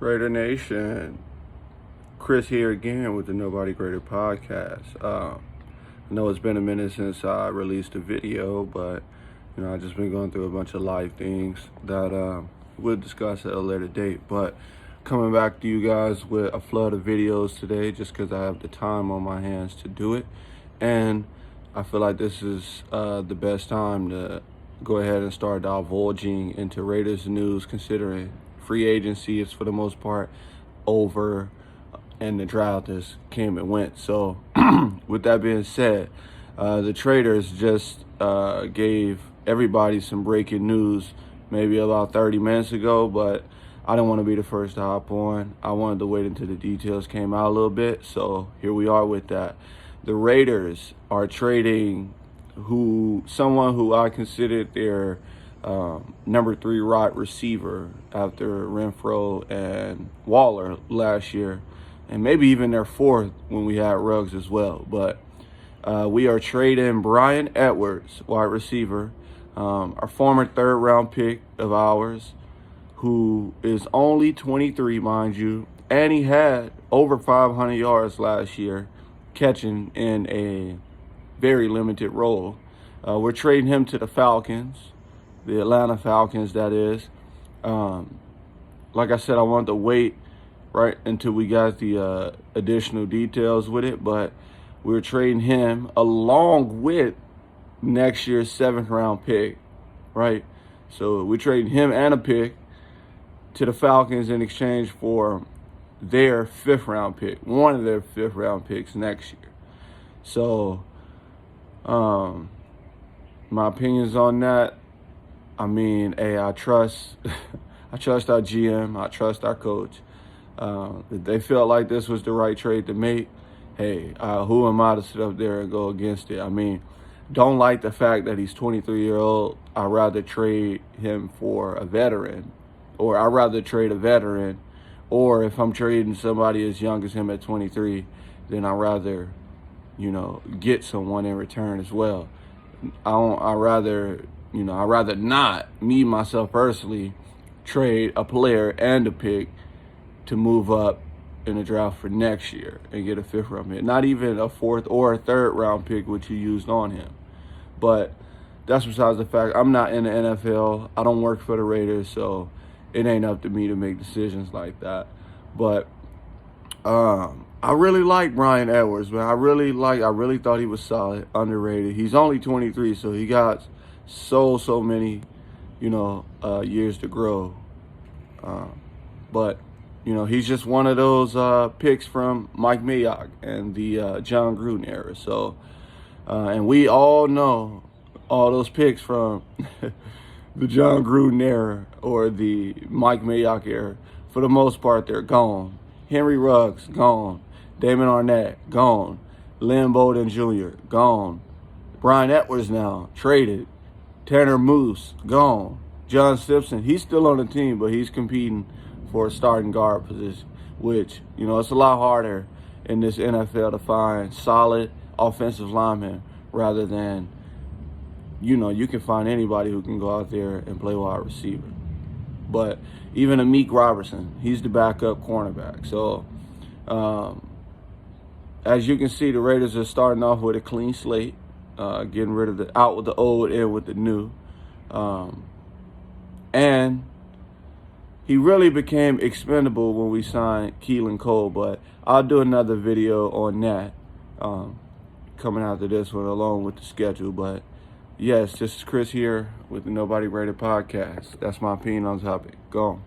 Raider Nation, Chris here again with the Nobody Greater podcast. I know it's been a minute since I released a video, but I've just been going through a bunch of life things that we'll discuss at a later date. But coming back to you guys with a flood of videos today, just because I have the time on my hands to do it, and I feel like this is the best time to go ahead and start divulging into Raiders news, considering free agency is for the most part over and the draft just came and went. So with that being said, the traders just gave everybody some breaking news maybe about 30 minutes ago, but I didn't want to be the first to hop on. I wanted to wait until the details came out a little bit. So here we are with that. The Raiders are trading someone who I considered their number 3 wide receiver after Renfro and Waller last year, and maybe even their 4th when we had Ruggs as well. But we are trading Bryan Edwards, wide receiver, our former 3rd round pick of ours, who is only 23, mind you, and he had over 500 yards last year, catching in a very limited role. We're trading him to the Falcons, the Atlanta Falcons, that is. Like I said, I wanted to wait right until we got the additional details with it, but we're trading him along with next year's 7th round pick, right? So we're trading him and a pick to the Falcons in exchange for their 5th round pick, one of their 5th round picks next year. So my opinions on that, I mean, I trust our GM, I trust our coach. If they felt like this was the right trade to make, hey, who am I to sit up there and go against it? I mean, don't like the fact that he's 23-year-old. I'd rather trade him for a veteran, or I'd rather trade a veteran, or if I'm trading somebody as young as him at 23, then I'd rather, get someone in return as well. I'd rather not, me, myself personally, trade a player and a pick to move up in the draft for next year and get a 5th round pick. Not even a 4th or a 3rd round pick, which you used on him. But that's besides the fact. I'm not in the NFL. I don't work for the Raiders, so it ain't up to me to make decisions like that. But I really like Bryan Edwards, man. I really thought he was solid, underrated. He's only 23, so he got so many, years to grow. But he's just one of those picks from Mike Mayock and the John Gruden era. So, and we all know all those picks from the John Gruden era or the Mike Mayock era. For the most part, they're gone. Henry Ruggs, gone. Damon Arnett, gone. Lynn Bowden Jr., gone. Bryan Edwards now, traded. Tanner Moose, gone. John Simpson, he's still on the team, but he's competing for a starting guard position, which, it's a lot harder in this NFL to find solid offensive linemen rather than, you can find anybody who can go out there and play wide receiver. But even Amik Robertson, he's the backup cornerback. So, as you can see, the Raiders are starting off with a clean slate, getting rid of out with the old, in with the new. And he really became expendable when we signed Keelan Cole, but I'll do another video on that coming after this one along with the schedule. But yes, this is Chris here with the Nobody Greater podcast. That's my opinion on the topic. Go on.